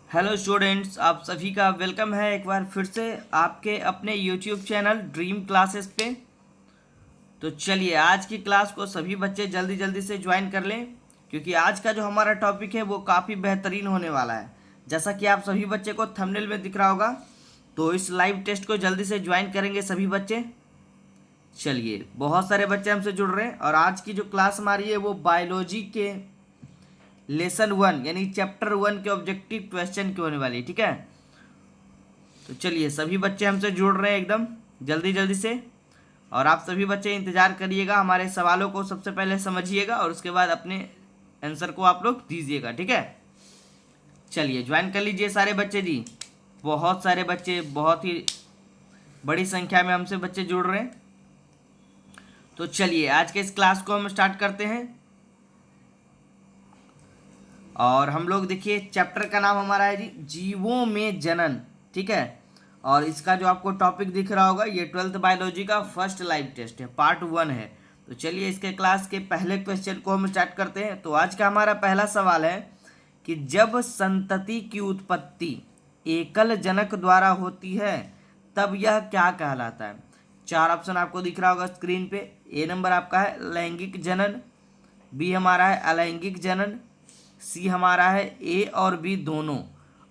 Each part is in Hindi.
हेलो स्टूडेंट्स, आप सभी का वेलकम है एक बार फिर से आपके अपने यूट्यूब चैनल ड्रीम क्लासेस पे। तो चलिए आज की क्लास को सभी बच्चे जल्दी जल्दी से ज्वाइन कर लें, क्योंकि आज का जो हमारा टॉपिक है वो काफ़ी बेहतरीन होने वाला है। जैसा कि आप सभी बच्चे को थंबनेल में दिख रहा होगा, तो इस लाइव टेस्ट को जल्दी से ज्वाइन करेंगे सभी बच्चे। चलिए, बहुत सारे बच्चे हमसे जुड़ रहे हैं और आज की जो क्लास हमारी है वो बायोलॉजी के लेसन 1 यानी चैप्टर 1 के ऑब्जेक्टिव क्वेश्चन की होने वाली है। ठीक है, तो चलिए सभी बच्चे हमसे जुड़ रहे हैं एकदम जल्दी जल्दी से, और आप सभी बच्चे इंतज़ार करिएगा, हमारे सवालों को सबसे पहले समझिएगा और उसके बाद अपने आंसर को आप लोग दीजिएगा। ठीक है, चलिए ज्वाइन कर लीजिए सारे बच्चे जी। बहुत सारे बच्चे, बहुत ही बड़ी संख्या में हमसे बच्चे जुड़ रहे हैं। तो चलिए आज के इस क्लास को हम स्टार्ट करते हैं। और हम लोग देखिए चैप्टर का नाम हमारा है जी जीवों में जनन। ठीक है, और इसका जो आपको टॉपिक दिख रहा होगा ये 12th बायोलॉजी का फर्स्ट लाइव टेस्ट है, पार्ट 1 है। तो चलिए इसके क्लास के पहले क्वेश्चन को हम स्टार्ट करते हैं। तो आज का हमारा पहला सवाल है कि जब संतति की उत्पत्ति एकल जनक द्वारा होती है तब यह क्या कहलाता है। चार ऑप्शन आपको दिख रहा होगा स्क्रीन पे। ए नंबर आपका है लैंगिक जनन, बी हमारा है अलैंगिक जनन, सी हमारा है ए और बी दोनों,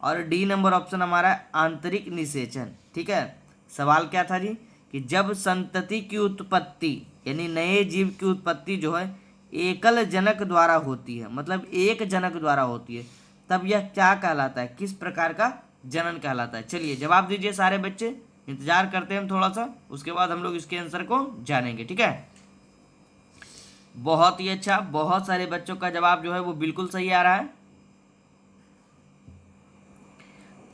और डी नंबर ऑप्शन हमारा है आंतरिक निषेचन। ठीक है, सवाल क्या था जी कि जब संतति की उत्पत्ति यानी नए जीव की उत्पत्ति जो है एकल जनक द्वारा होती है, मतलब एक जनक द्वारा होती है, तब यह क्या कहलाता है, किस प्रकार का जनन कहलाता है। चलिए जवाब दीजिए सारे बच्चे, इंतजार करते हैं हम थोड़ा सा, उसके बाद हम लोग इसके आंसर को जानेंगे। ठीक है, बहुत ही अच्छा, बहुत सारे बच्चों का जवाब जो है वो बिल्कुल सही आ रहा है।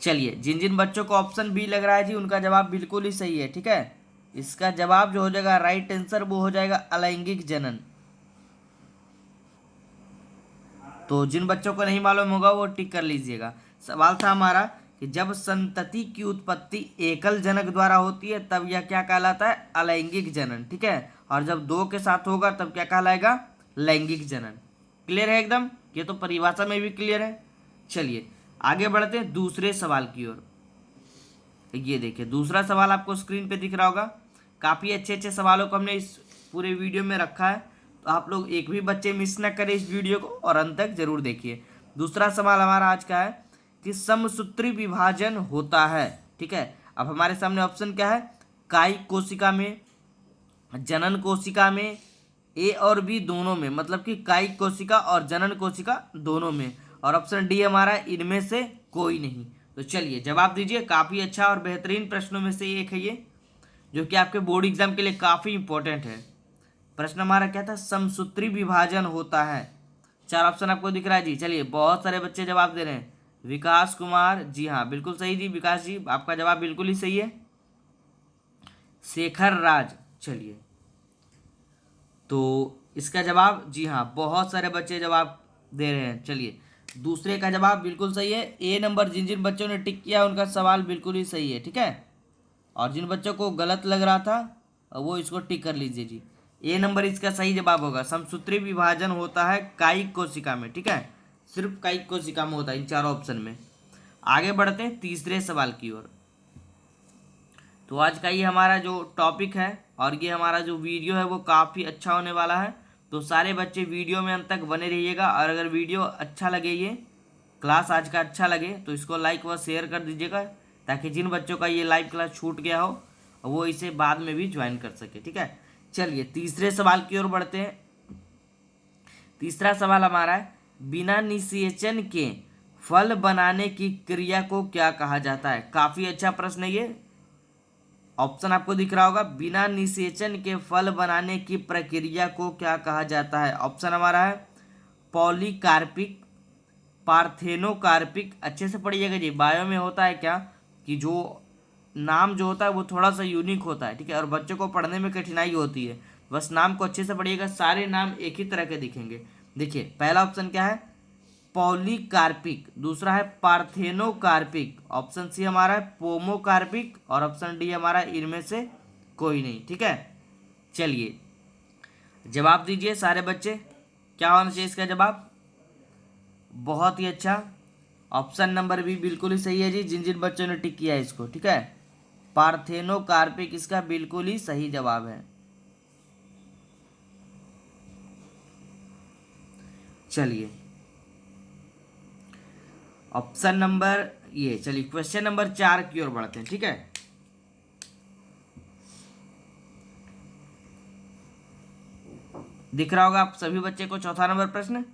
चलिए जिन जिन बच्चों को ऑप्शन बी लग रहा है जी उनका जवाब बिल्कुल ही सही है। ठीक है, इसका जवाब जो हो जाएगा राइट आंसर वो हो जाएगा अलैंगिक जनन। तो जिन बच्चों को नहीं मालूम होगा वो टिक कर लीजिएगा। सवाल था हमारा कि जब संतति की उत्पत्ति एकल जनक द्वारा होती है तब यह क्या कहलाता है, अलैंगिक जनन। ठीक है, और जब दो के साथ होगा तब क्या कहलाएगा, लैंगिक जनन। क्लियर है एकदम, ये तो परिभाषा में भी क्लियर है। चलिए आगे बढ़ते हैं दूसरे सवाल की ओर। ये देखिए दूसरा सवाल आपको स्क्रीन पे दिख रहा होगा। काफ़ी अच्छे अच्छे सवालों को हमने इस पूरे वीडियो में रखा है, तो आप लोग एक भी बच्चे मिस ना करें इस वीडियो को और अंत तक जरूर देखिए। दूसरा सवाल हमारा आज का है कि समसूत्री विभाजन होता है। ठीक है, अब हमारे सामने ऑप्शन क्या है, कायिक कोशिका में, जनन कोशिका में, ए और बी दोनों में, मतलब कि कायिक कोशिका और जनन कोशिका दोनों में, और ऑप्शन डी हमारा इनमें से कोई नहीं। तो चलिए जवाब दीजिए। काफ़ी अच्छा और बेहतरीन प्रश्नों में से एक है ये, जो कि आपके बोर्ड एग्जाम के लिए काफ़ी इंपॉर्टेंट है। प्रश्न हमारा क्या था, समसूत्री विभाजन होता है। चार ऑप्शन आपको दिख रहा है जी। चलिए बहुत सारे बच्चे जवाब दे रहे हैं। विकास कुमार, जी हाँ बिल्कुल सही जी, विकास जी आपका जवाब बिल्कुल ही सही है। शेखर राज, चलिए तो इसका जवाब, जी हाँ बहुत सारे बच्चे जवाब दे रहे हैं। चलिए दूसरे का जवाब बिल्कुल सही है। ए नंबर जिन जिन बच्चों ने टिक किया उनका सवाल बिल्कुल ही सही है। ठीक है, और जिन बच्चों को गलत लग रहा था वो इसको टिक कर लीजिए जी। ए नंबर इसका सही जवाब होगा। समसूत्री विभाजन होता है कायिक कोशिका में। ठीक है, सिर्फ कायिक कोशिका में होता है इन चारों ऑप्शन में। आगे बढ़ते हैं तीसरे सवाल की ओर। तो आज का ये हमारा जो टॉपिक है और ये हमारा जो वीडियो है वो काफ़ी अच्छा होने वाला है। तो सारे बच्चे वीडियो में अंत तक बने रहिएगा, और अगर वीडियो अच्छा लगे, ये क्लास आज का अच्छा लगे, तो इसको लाइक व शेयर कर दीजिएगा, ताकि जिन बच्चों का ये लाइव क्लास छूट गया हो वो इसे बाद में भी ज्वाइन कर सके। ठीक है, चलिए तीसरे सवाल की ओर बढ़ते हैं। तीसरा सवाल हमारा है, बिना निषेचन के फल बनाने की क्रिया को क्या कहा जाता है। काफ़ी अच्छा प्रश्न है ये। ऑप्शन आपको दिख रहा होगा, बिना निषेचन के फल बनाने की प्रक्रिया को क्या कहा जाता है। ऑप्शन हमारा है पॉलीकार्पिक, पार्थेनोकार्पिक। अच्छे से पढ़िएगा जी, बायो में होता है क्या कि जो नाम जो होता है वो थोड़ा सा यूनिक होता है। ठीक है, और बच्चों को पढ़ने में कठिनाई होती है, बस नाम को अच्छे से पढ़िएगा, सारे नाम एक ही तरह के दिखेंगे। देखिए पहला ऑप्शन क्या है, पॉलीकार्पिक, दूसरा है पार्थेनोकार्पिक, ऑप्शन सी हमारा है पोमोकार्पिक, और ऑप्शन डी हमारा इनमें से कोई नहीं। ठीक है, चलिए जवाब दीजिए सारे बच्चे, क्या होना चाहिए इसका जवाब। बहुत ही अच्छा, ऑप्शन नंबर बी बिल्कुल ही सही है जी, जिन जिन बच्चों ने टिक किया है इसको, ठीक है। पार्थेनोकार्पिक इसका बिल्कुल ही सही जवाब है। चलिए ऑप्शन नंबर ये, चलिए क्वेश्चन नंबर 4 की ओर बढ़ते हैं, ठीक है। दिख रहा होगा आप सभी बच्चे को चौथा नंबर प्रश्न।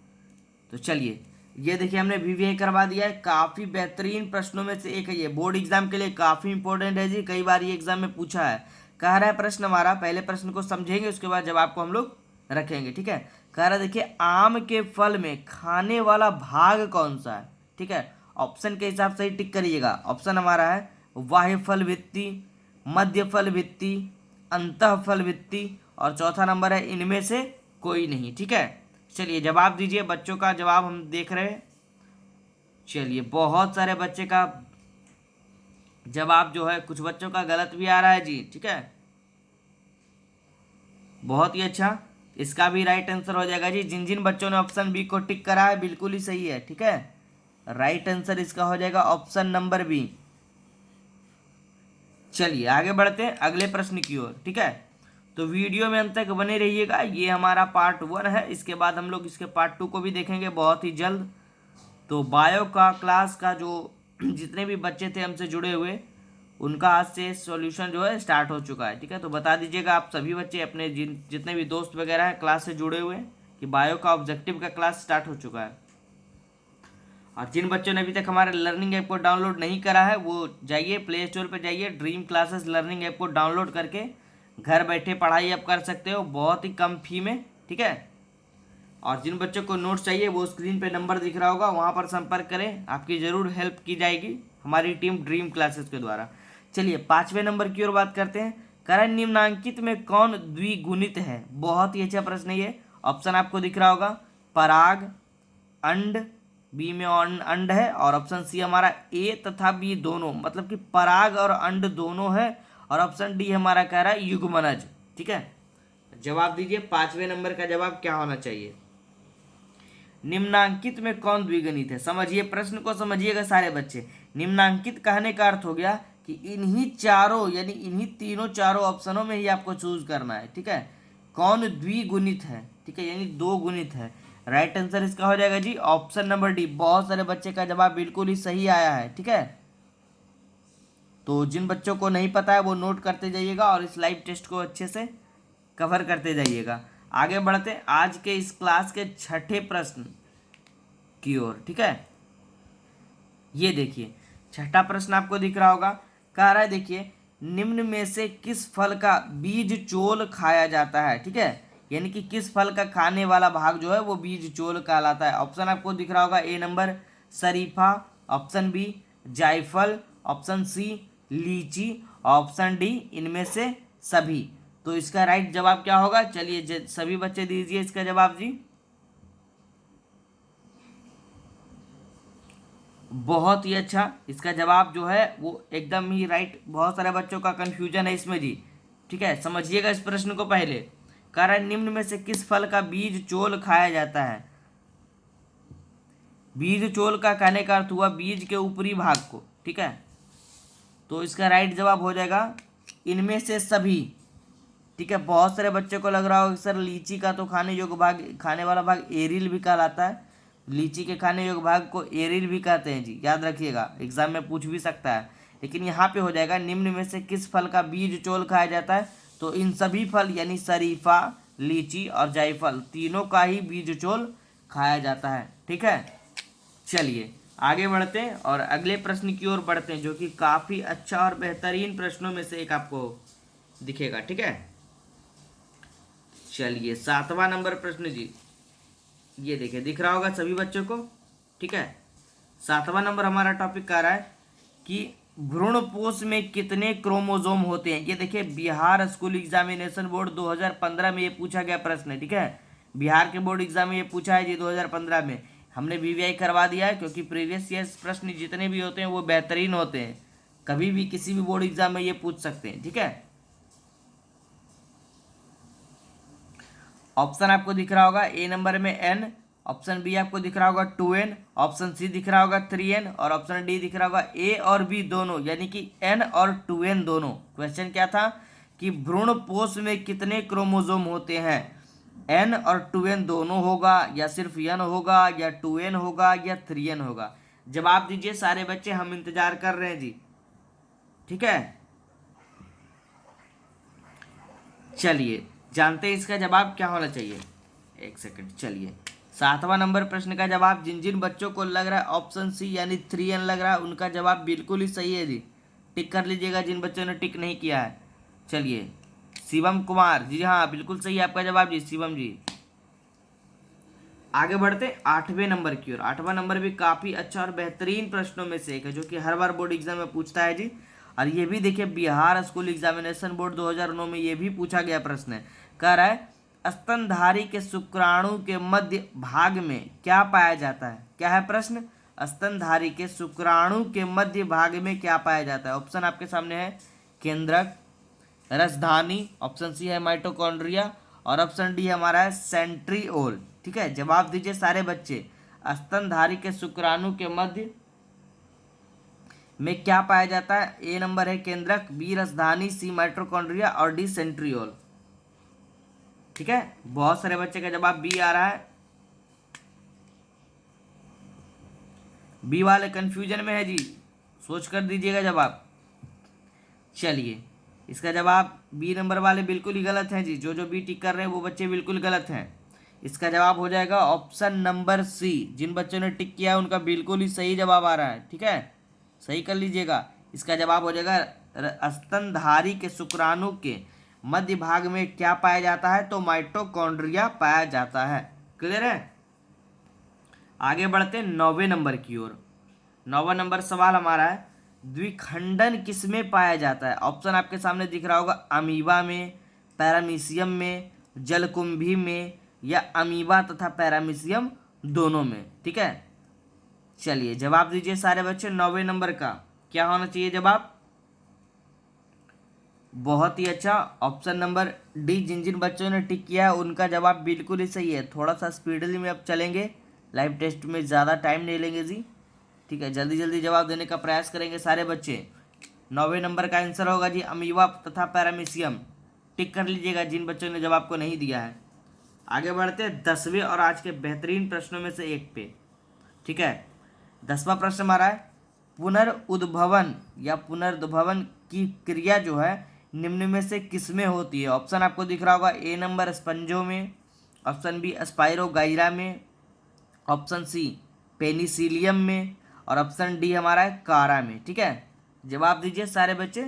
तो चलिए ये देखिए हमने वीवीआई करवा दिया है, काफी बेहतरीन प्रश्नों में से एक है ये, बोर्ड एग्जाम के लिए काफी इंपॉर्टेंट है जी, कई बार ये एग्जाम में पूछा है। कह रहा है प्रश्न हमारा, पहले प्रश्न को समझेंगे उसके बाद जवाब को हम लोग रखेंगे, ठीक है। कह रहा है देखिए आम के फल में खाने वाला भाग कौन सा है, ठीक है। ऑप्शन के हिसाब से ही टिक करिएगा। ऑप्शन हमारा है बाह्य फल भित्ति, मध्य फल भित्ति, अंतः फल भित्ति, और चौथा नंबर है इनमें से कोई नहीं, ठीक है। चलिए जवाब दीजिए, बच्चों का जवाब हम देख रहे हैं। चलिए बहुत सारे बच्चे का जवाब जो है, कुछ बच्चों का गलत भी आ रहा है जी, ठीक है। बहुत ही अच्छा, इसका भी राइट आंसर हो जाएगा जी। जिन जिन बच्चों ने ऑप्शन बी को टिक करा है बिल्कुल ही सही है, ठीक है। राइट आंसर इसका हो जाएगा ऑप्शन नंबर बी। चलिए आगे बढ़ते हैं अगले प्रश्न की ओर, ठीक है। तो वीडियो में अंत तक बने रहिएगा, ये हमारा पार्ट 1 है, इसके बाद हम लोग इसके पार्ट 2 को भी देखेंगे बहुत ही जल्द। तो बायो का क्लास का जो जितने भी बच्चे थे हमसे जुड़े हुए, उनका आज से सॉल्यूशन जो है स्टार्ट हो चुका है, ठीक है। तो बता दीजिएगा आप सभी बच्चे अपने जितने भी दोस्त वगैरह हैं क्लास से जुड़े हुए हैं कि बायो का ऑब्जेक्टिव का क्लास स्टार्ट हो चुका है। और जिन बच्चों ने अभी तक हमारे लर्निंग ऐप को डाउनलोड नहीं करा है वो जाइए प्ले स्टोर पर जाइए, ड्रीम क्लासेस लर्निंग ऐप को डाउनलोड करके घर बैठे पढ़ाई आप कर सकते हो बहुत ही कम फी में, ठीक है। और जिन बच्चों को नोट्स चाहिए वो स्क्रीन पे नंबर दिख रहा होगा, वहाँ पर संपर्क करें, आपकी ज़रूर हेल्प की जाएगी हमारी टीम ड्रीम क्लासेस के द्वारा। चलिए 5वें नंबर की ओर बात करते हैं। करण निम्नांकित में कौन द्विगुणित है? बहुत ही अच्छा प्रश्न है ये। ऑप्शन आपको दिख रहा होगा, पराग, अंड, बी में अंड है, और ऑप्शन सी हमारा ए तथा बी दोनों, मतलब कि पराग और अंड दोनों है, और ऑप्शन डी हमारा कह रहा है युग्मनज, ठीक है। जवाब दीजिए 5वें नंबर का जवाब क्या होना चाहिए? निम्नांकित में कौन द्विगुणित है? समझिए प्रश्न को, समझिएगा सारे बच्चे। निम्नांकित कहने का अर्थ हो गया कि इन्हीं चारों यानी इन्हीं तीनों चारों ऑप्शनों में ही आपको चूज करना है, ठीक है। कौन द्विगुणित है, ठीक है, यानी दो गुणित है। राइट आंसर इसका हो जाएगा जी ऑप्शन नंबर डी। बहुत सारे बच्चे का जवाब बिल्कुल ही सही आया है, ठीक है। तो जिन बच्चों को नहीं पता है वो नोट करते जाइएगा और इस लाइव टेस्ट को अच्छे से कवर करते जाइएगा। आगे बढ़ते हैं आज के इस क्लास के छठे प्रश्न की ओर, ठीक है। ये देखिए छठा प्रश्न आपको दिख रहा होगा, कह रहा है देखिए निम्न में से किस फल का बीज चोल खाया जाता है, ठीक है। यानी कि किस फल का खाने वाला भाग जो है वो बीज चोल कहलाता है। ऑप्शन आपको दिख रहा होगा, ए नंबर शरीफा, ऑप्शन बी जायफल, ऑप्शन सी लीची, ऑप्शन डी इनमें से सभी। तो इसका राइट जवाब क्या होगा? चलिए सभी बच्चे दीजिए इसका जवाब जी। बहुत ही अच्छा, इसका जवाब जो है वो एकदम ही राइट। बहुत सारे बच्चों का कंफ्यूजन है इसमें जी, ठीक है। समझिएगा इस प्रश्न को पहले। कारण निम्न में से किस फल का बीज चोल खाया जाता है? बीज चोल का कहने का अर्थ हुआ बीज के ऊपरी भाग को, ठीक है। तो इसका राइट जवाब हो जाएगा इनमें से सभी, ठीक है। बहुत सारे बच्चों को लग रहा होगा सर लीची का तो खाने योग्य भाग, खाने वाला भाग एरिल भी कहलाता है। लीची के खाने योग्य भाग को एरिल भी कहते हैं जी, याद रखिएगा, एग्जाम में पूछ भी सकता है। लेकिन यहाँ पे हो जाएगा निम्न में से किस फल का बीज चोल खाया जाता है, तो इन सभी फल यानी शरीफा, लीची और जायफल तीनों का ही बीज चोल खाया जाता है, ठीक है। चलिए आगे बढ़ते हैं और अगले प्रश्न की ओर बढ़ते हैं, जो कि काफ़ी अच्छा और बेहतरीन प्रश्नों में से एक आपको दिखेगा, ठीक है। चलिए 7वां नंबर प्रश्न जी, ये देखिए दिख रहा होगा सभी बच्चों को, ठीक है। 7वां नंबर हमारा टॉपिक कह रहा है कि भ्रूणपोष में कितने क्रोमोजोम होते हैं। ये देखिए बिहार स्कूल एग्जामिनेशन बोर्ड 2015 में ये पूछा गया प्रश्न है, ठीक है। बिहार के बोर्ड एग्जाम में ये पूछा है जी 2015 में। हमने वीवीआई करवा दिया है क्योंकि प्रीवियस ईयर्स प्रश्न जितने भी होते हैं वो बेहतरीन होते हैं, कभी भी किसी भी बोर्ड एग्जाम में ये पूछ सकते हैं, ठीक है। ऑप्शन आपको दिख रहा होगा, ए नंबर में एन, ऑप्शन बी आपको दिख रहा होगा 2n, ऑप्शन सी दिख रहा होगा 3n और ऑप्शन डी दिख रहा होगा ए और बी दोनों, यानी कि n और 2n दोनों। क्वेश्चन क्या था कि भ्रूण पोष में कितने क्रोमोसोम होते हैं, n और 2n दोनों होगा या सिर्फ n होगा या 2n होगा या 3n होगा। जवाब दीजिए सारे बच्चे, हम इंतजार कर रहे हैं जी। ठीक है, चलिए जानते हैं इसका जवाब क्या होना चाहिए। एक सेकंड, चलिए 7वां नंबर प्रश्न का जवाब, जिन जिन बच्चों को लग रहा है ऑप्शन सी यानी 3n लग रहा है उनका जवाब बिल्कुल ही सही है जी, टिक कर लीजिएगा जिन बच्चों ने टिक नहीं किया है। चलिए शिवम कुमार जी, हाँ बिल्कुल सही है आपका जवाब जी शिवम जी। आगे बढ़ते 8वें नंबर की ओर। 8वां नंबर भी काफी अच्छा और बेहतरीन प्रश्नों में से एक है जो कि हर बार बोर्ड एग्जाम में पूछता है जी। और ये भी देखिए बिहार स्कूल एग्जामिनेशन बोर्ड 2009 में ये भी पूछा गया प्रश्न है। कह रहा है स्तनधारी के शुक्राणु के मध्य भाग में क्या पाया जाता है। क्या है प्रश्न, स्तनधारी के शुक्राणु के मध्य भाग में क्या पाया जाता है। ऑप्शन आपके सामने है केंद्रक, रसधानी, ऑप्शन सी है माइटोकॉन्ड्रिया और ऑप्शन डी हमारा है सेंट्रिओल। ठीक है, जवाब दीजिए सारे बच्चे, स्तनधारी के शुक्राणु के मध्य में क्या पाया जाता है। ए नंबर है केंद्रक, बी रसधानी, सी माइटोकॉन्ड्रिया और डी सेंट्रियोल। ठीक है, बहुत सारे बच्चे का जवाब बी आ रहा है, बी वाले कंफ्यूजन में है जी, सोच कर दीजिएगा जवाब। चलिए इसका जवाब बी नंबर वाले बिल्कुल ही गलत हैं जी, जो जो बी टिक कर रहे हैं वो बच्चे बिल्कुल गलत हैं। इसका जवाब हो जाएगा ऑप्शन नंबर सी, जिन बच्चों ने टिक किया है उनका बिल्कुल ही सही जवाब आ रहा है। ठीक है, सही कर लीजिएगा। इसका जवाब हो जाएगा स्तनधारी के शुक्राणु के मध्य भाग में क्या पाया जाता है, तो माइटोकॉन्ड्रिया पाया जाता है। क्लियर है, आगे बढ़ते 9वें नंबर की ओर। 9वां नंबर सवाल हमारा है, द्विखंडन किसमें पाया जाता है। ऑप्शन आपके सामने दिख रहा होगा अमीबा में, पैरामीशियम में, जलकुंभी में या अमीबा तथा पैरामीशियम दोनों में। ठीक है, चलिए जवाब दीजिए सारे बच्चे, 9वें नंबर का क्या होना चाहिए जवाब। बहुत ही अच्छा, ऑप्शन नंबर डी, जिन जिन बच्चों ने टिक किया है उनका जवाब बिल्कुल ही सही है। थोड़ा सा स्पीडली में अब चलेंगे, लाइव टेस्ट में ज़्यादा टाइम नहीं लेंगे जी। ठीक है, जल्दी जल्दी जवाब देने का प्रयास करेंगे सारे बच्चे। 9वें नंबर का आंसर होगा जी अमीबा तथा पैरामीशियम। टिक कर लीजिएगा जिन बच्चों ने जवाब को नहीं दिया है। आगे बढ़ते हैं 10वें और आज के बेहतरीन प्रश्नों में से एक पे। ठीक है, 10वां प्रश्न हमारा है, पुनर्उद्भवन या पुनर्द्भवन की क्रिया जो है निम्न में से किसमें होती है। ऑप्शन आपको दिख रहा होगा ए नंबर स्पंजों में, ऑप्शन बी स्पाइरोगाइरा में, ऑप्शन सी पेनिसिलियम में और ऑप्शन डी हमारा है कारा में। ठीक है, जवाब दीजिए सारे बच्चे,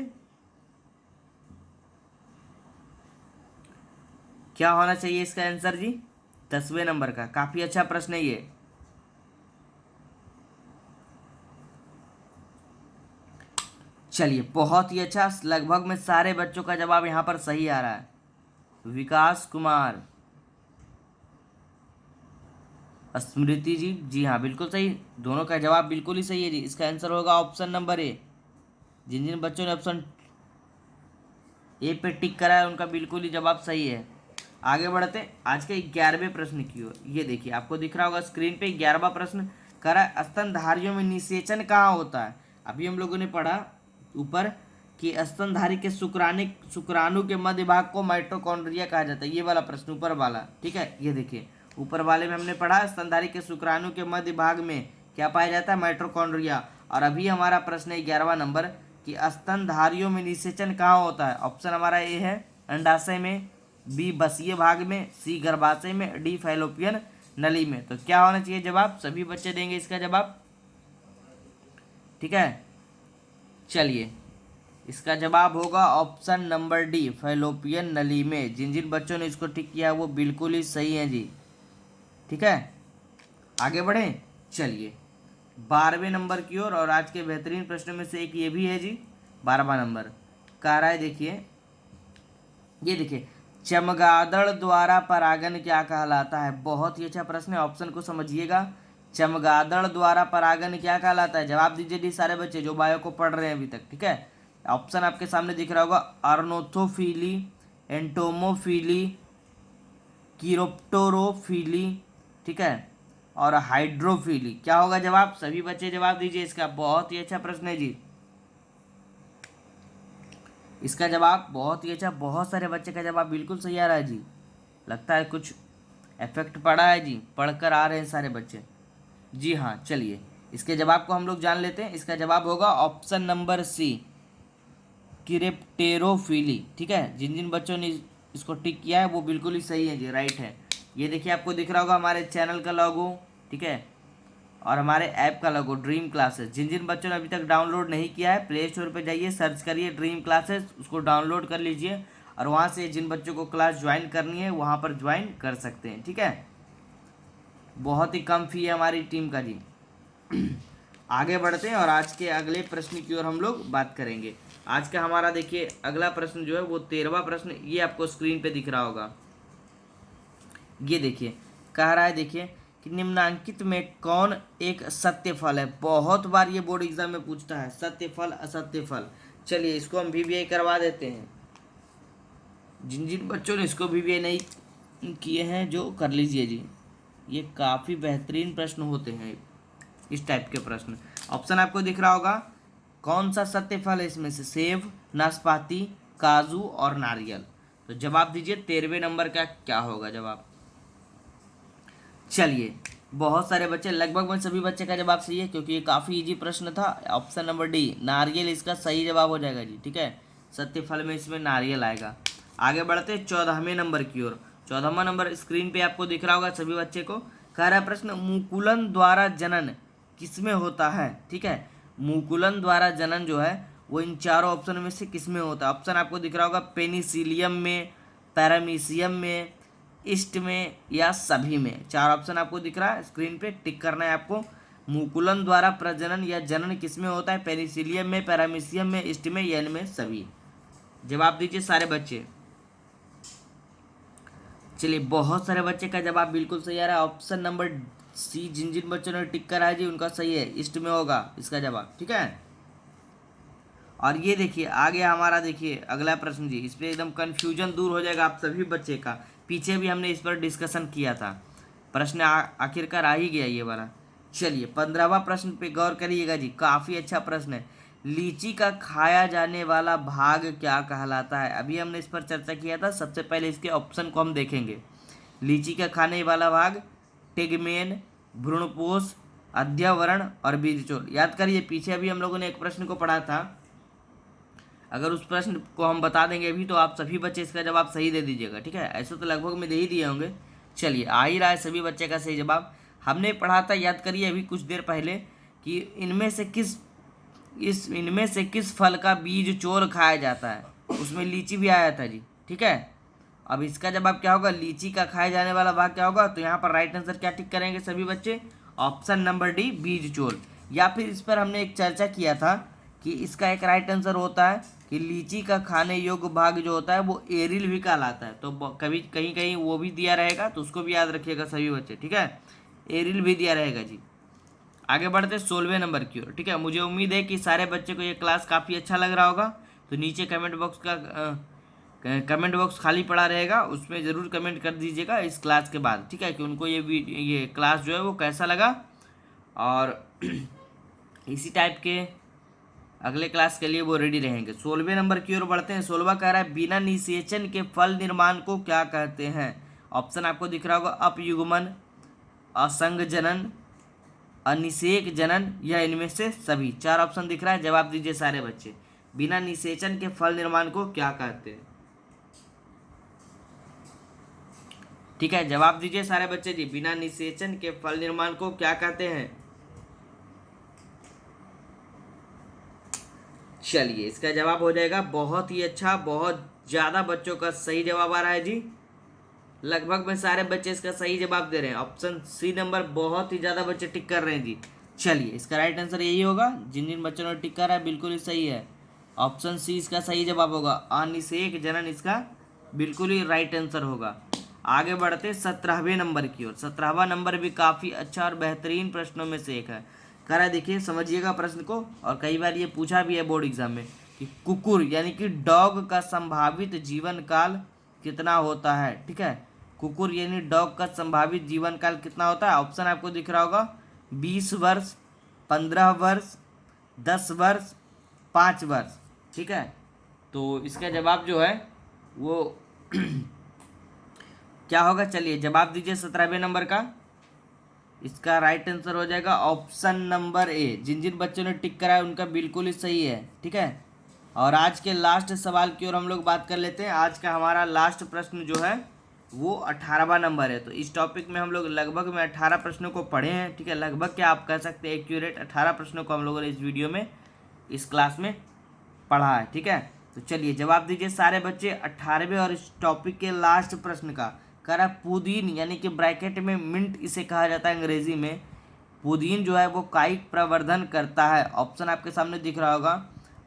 क्या होना चाहिए इसका आंसर जी। 10वें नंबर का काफी अच्छा प्रश्न है ये। चलिए बहुत ही अच्छा, लगभग में सारे बच्चों का जवाब यहाँ पर सही आ रहा है। विकास कुमार, स्मृति जी, जी हाँ बिल्कुल सही, दोनों का जवाब बिल्कुल ही सही है जी। इसका आंसर होगा ऑप्शन नंबर ए। जिन जिन बच्चों ने ऑप्शन ए पे टिक करा है उनका बिल्कुल ही जवाब सही है। आगे बढ़ते आज के 11वें प्रश्न की ओर। ये देखिए आपको दिख रहा होगा स्क्रीन पे 11वां प्रश्न करा, स्तनधारियों में निषेचन कहाँ होता है। अभी हम लोगों ने पढ़ा ऊपर कि स्तनधारी के शुक्राणु के मध्य भाग को माइटोकॉन्ड्रिया कहा जाता है। ये वाला प्रश्न ऊपर वाला, ठीक है, ये देखिए ऊपर वाले में हमने पढ़ा स्तनधारी के शुक्राणु के मध्य भाग में क्या पाया जाता है, माइटोकॉन्ड्रिया। और अभी हमारा प्रश्न है 11वां नंबर कि स्तनधारियों में निषेचन कहाँ होता है। ऑप्शन हमारा ए है अंडाशय में, बी बसीय भाग में, सी गर्भाशय में, डी फैलोपियन नली में। तो क्या होना चाहिए जवाब, सभी बच्चे देंगे इसका जवाब। ठीक है, चलिए इसका जवाब होगा ऑप्शन नंबर डी, फैलोपियन नली में। जिन जिन बच्चों ने इसको टिक किया वो बिल्कुल ही सही है जी। ठीक है, आगे बढ़ें, चलिए 12वें नंबर की ओर। और आज के बेहतरीन प्रश्नों में से एक ये भी है जी, 12वां नंबर कह रहा है, देखिए ये देखिए, चमगादड़ द्वारा परागन क्या कहलाता है। बहुत ही अच्छा प्रश्न है, ऑप्शन को समझिएगा। चमगादड़ द्वारा परागन क्या कहलाता है, जवाब दीजिए डी सारे बच्चे जो बायो को पढ़ रहे हैं अभी तक। ठीक है, ऑप्शन आपके सामने दिख रहा होगा अर्नोथोफिली, एंटोमोफिली, कीरोप्टोरोफिली, ठीक है, और हाइड्रोफिली। क्या होगा जवाब? सभी बच्चे जवाब दीजिए इसका। बहुत ही अच्छा प्रश्न है जी, इसका जवाब बहुत ही अच्छा। बहुत सारे बच्चे का जवाब बिल्कुल सही आ रहा है जी। लगता है कुछ इफेक्ट पड़ा है जी, पढ़कर आ रहे हैं सारे बच्चे। जी हाँ, चलिए इसके जवाब को हम लोग जान लेते हैं। इसका जवाब होगा ऑप्शन नंबर सी, क्रिप्टेरोफिली। ठीक है, जिन जिन बच्चों ने इसको टिक किया है वो बिल्कुल ही सही है जी, राइट है। ये देखिए आपको दिख रहा होगा हमारे चैनल का लोगो, ठीक है, और हमारे ऐप का लोगो ड्रीम क्लासेस। जिन जिन बच्चों ने अभी तक डाउनलोड नहीं किया है, प्ले स्टोर पर जाइए, सर्च करिए ड्रीम क्लासेस, उसको डाउनलोड कर लीजिए और वहाँ से जिन बच्चों को क्लास ज्वाइन करनी है वहाँ पर ज्वाइन कर सकते हैं। ठीक है, बहुत ही कम फी है हमारी टीम का जी। आगे बढ़ते हैं और आज के अगले प्रश्न की ओर हम लोग बात करेंगे। आज का हमारा देखिए अगला प्रश्न जो है वो 13वां प्रश्न, ये आपको स्क्रीन पे दिख रहा होगा। ये देखिए कह रहा है, देखिए कि निम्नांकित में कौन एक सत्य फल है। बहुत बार ये बोर्ड एग्जाम में पूछता है, सत्य फल असत्य फल। चलिए इसको हम वीवीआई करवा देते हैं। जिन जिन बच्चों ने इसको वीवीआई नहीं किए हैं जो कर लीजिए जी, ये काफ़ी बेहतरीन प्रश्न होते हैं इस टाइप के प्रश्न। ऑप्शन आपको दिख रहा होगा, कौन सा सत्य फल है इसमें से? सेब, नाशपाती, काजू और नारियल। तो जवाब दीजिए 13वें नंबर का क्या होगा जवाब। चलिए बहुत सारे बच्चे, लगभग में सभी बच्चे का जवाब सही है क्योंकि ये काफ़ी इजी प्रश्न था। ऑप्शन नंबर डी, नारियल, इसका सही जवाब हो जाएगा जी। ठीक है, सत्य फल में इसमें नारियल आएगा। आगे बढ़ते 14वें नंबर की ओर। 14वां नंबर स्क्रीन पे आपको दिख रहा होगा सभी बच्चे को। कह रहा है प्रश्न, मुकुलन द्वारा जनन किसमें होता है? ठीक है, मुकुलन द्वारा जनन जो है वो इन चारों ऑप्शन में से किसमें होता है? ऑप्शन आपको दिख रहा होगा, पेनिसिलियम में, पैरामीशियम में, ईस्ट में या सभी में। चार ऑप्शन आपको दिख रहा है स्क्रीन पे, टिक करना है आपको। मुकुलन द्वारा प्रजनन या जनन किसमें होता है? पेनिसिलियम में, पैरामीशियम में, ईस्ट में या इनमें सभी। जवाब दीजिए सारे बच्चे। चलिए बहुत सारे बच्चे का जवाब बिल्कुल सही आ रहा है। ऑप्शन नंबर सी, जिन जिन बच्चों ने टिक करा है जी उनका सही है, ईस्ट में होगा इसका जवाब। ठीक है, और ये देखिए आगे हमारा, देखिए अगला प्रश्न जी, इस पर एकदम कन्फ्यूजन दूर हो जाएगा आप सभी बच्चे का। पीछे भी हमने इस पर डिस्कशन किया था, प्रश्न आखिरकार आ ही गया ये वाला। चलिए 15वां प्रश्न पे गौर करिएगा जी, काफ़ी अच्छा प्रश्न है। लीची का खाया जाने वाला भाग क्या कहलाता है? अभी हमने इस पर चर्चा किया था। सबसे पहले इसके ऑप्शन को हम देखेंगे। लीची का खाने वाला भाग, टेगमेन, भ्रूणपोष, अध्यावरण और बीजचोल। याद करिए पीछे अभी हम लोगों ने एक प्रश्न को पढ़ा था, अगर उस प्रश्न को हम बता देंगे अभी तो आप सभी बच्चे इसका जवाब सही दे दीजिएगा। ठीक है, ऐसे तो लगभग में दे ही दिए होंगे। चलिए आ ही रहा है सभी बच्चे का सही जवाब। हमने पढ़ा था, याद करिए अभी कुछ देर पहले, कि इनमें से किस फल का बीज चोर खाया जाता है। उसमें लीची भी आया था जी। ठीक है, अब इसका जवाब क्या होगा? लीची का खाए जाने वाला भाग क्या होगा? तो यहाँ पर राइट आंसर क्या टिक करेंगे सभी बच्चे? ऑप्शन नंबर डी, बीज चोर। या फिर इस पर हमने एक चर्चा किया था कि इसका एक राइट आंसर होता है कि लीची का खाने योग्य भाग जो होता है वो एरिल भी कहलाता है। तो कभी कहीं कहीं वो भी दिया रहेगा, तो उसको भी याद रखिएगा सभी बच्चे। ठीक है, एरिल भी दिया रहेगा जी। आगे बढ़ते 16वें नंबर की ओर। ठीक है, मुझे उम्मीद है कि सारे बच्चे को ये क्लास काफ़ी अच्छा लग रहा होगा। तो नीचे कमेंट बॉक्स खाली पड़ा रहेगा, उसमें ज़रूर कमेंट कर दीजिएगा इस क्लास के बाद। ठीक है, कि उनको ये क्लास जो है वो कैसा लगा। और इसी टाइप के अगले क्लास के लिए वो रेडी रहेंगे। 16वें नंबर की ओर बढ़ते हैं। 16वां कह रहा है, बिना निषेचन के फल निर्माण को क्या कहते हैं? ऑप्शन आपको दिख रहा होगा, अपयुग्मन, असंग जनन, अनिषेक जनन या इनमें से सभी। चार ऑप्शन दिख रहा है, जवाब दीजिए सारे बच्चे। बिना निषेचन के फल निर्माण को क्या कहते हैं? ठीक है, जवाब दीजिए सारे बच्चे जी, बिना निषेचन के फल निर्माण को क्या कहते हैं? चलिए इसका जवाब हो जाएगा, बहुत ही अच्छा, बहुत ज़्यादा बच्चों का सही जवाब आ रहा है जी। लगभग में सारे बच्चे इसका सही जवाब दे रहे हैं। ऑप्शन सी नंबर बहुत ही ज़्यादा बच्चे टिक कर रहे हैं जी। चलिए इसका राइट आंसर यही होगा, जिन जिन बच्चों ने टिक करा है बिल्कुल ही सही है। ऑप्शन सी इसका सही जवाब होगा, अनिषेक जनन इसका बिल्कुल ही राइट आंसर होगा। आगे बढ़ते 17वें नंबर की ओर। 17वां नंबर भी काफ़ी अच्छा और बेहतरीन प्रश्नों में से एक है। कह रहा है, देखिए समझिएगा प्रश्न को, और कई बार ये पूछा भी है बोर्ड एग्जाम में कि कुकुर यानी कि डॉग का संभावित जीवन काल कितना होता है। ठीक है, कुकुर यानी डॉग का संभावित जीवन काल कितना होता है? ऑप्शन आपको दिख रहा होगा, 20 वर्ष, 15 वर्ष, 10 वर्ष, 5 वर्ष। ठीक है, तो इसका जवाब जो है वो क्या होगा? चलिए जवाब दीजिए 17वें नंबर का। इसका राइट आंसर हो जाएगा ऑप्शन नंबर ए। जिन जिन बच्चों ने टिक करा है उनका बिल्कुल ही सही है। ठीक है, और आज के लास्ट सवाल की ओर हम लोग बात कर लेते हैं। आज का हमारा लास्ट प्रश्न जो है वो 18वां नंबर है। तो इस टॉपिक में हम लोग लगभग में 18 प्रश्नों को पढ़े हैं। ठीक है, लगभग क्या आप कह सकते हैं एक्यूरेट 18 प्रश्नों को हम लोगों ने इस वीडियो में, इस क्लास में पढ़ा है। ठीक है, तो चलिए जवाब दीजिए सारे बच्चे 18वें और इस टॉपिक के लास्ट प्रश्न का। कह रहा है पुदीन यानी कि ब्रैकेट में मिंट इसे कहा जाता है अंग्रेजी में। पुदीन जो है वो कायिक प्रवर्धन करता है। ऑप्शन आपके सामने दिख रहा होगा,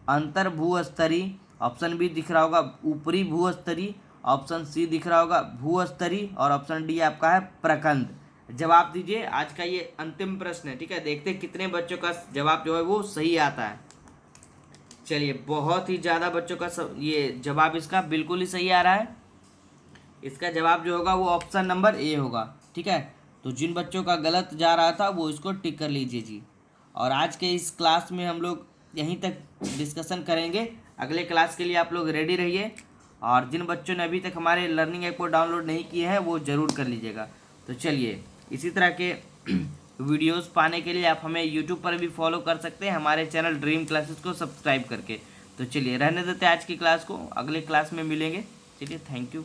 अंतर भूस्तरीय, ऑप्शन बी दिख रहा होगा ऊपरी भूस्तरीय, ऑप्शन सी दिख रहा होगा भूस्तरीय, और ऑप्शन डी आपका है प्रकंद। जवाब दीजिए, आज का ये अंतिम प्रश्न है। ठीक है, देखते हैं कितने बच्चों का जवाब जो है वो सही आता है। चलिए, बहुत ही ज़्यादा बच्चों का ये जवाब इसका बिल्कुल ही सही आ रहा है। इसका जवाब जो होगा वो ऑप्शन नंबर ए होगा। ठीक है, तो जिन बच्चों का गलत जा रहा था वो इसको टिक कर लीजिए जी। और आज के इस क्लास में हम लोग यहीं तक डिस्कशन करेंगे। अगले क्लास के लिए आप लोग रेडी रहिए। और जिन बच्चों ने अभी तक हमारे लर्निंग ऐप को डाउनलोड नहीं किए हैं वो ज़रूर कर लीजिएगा। तो चलिए, इसी तरह के वीडियोस पाने के लिए आप हमें यूट्यूब पर भी फॉलो कर सकते हैं, हमारे चैनल ड्रीम क्लासेस को सब्सक्राइब करके। तो चलिए रहने देते हैं आज की क्लास को, अगले क्लास में मिलेंगे। चलिए, थैंक यू।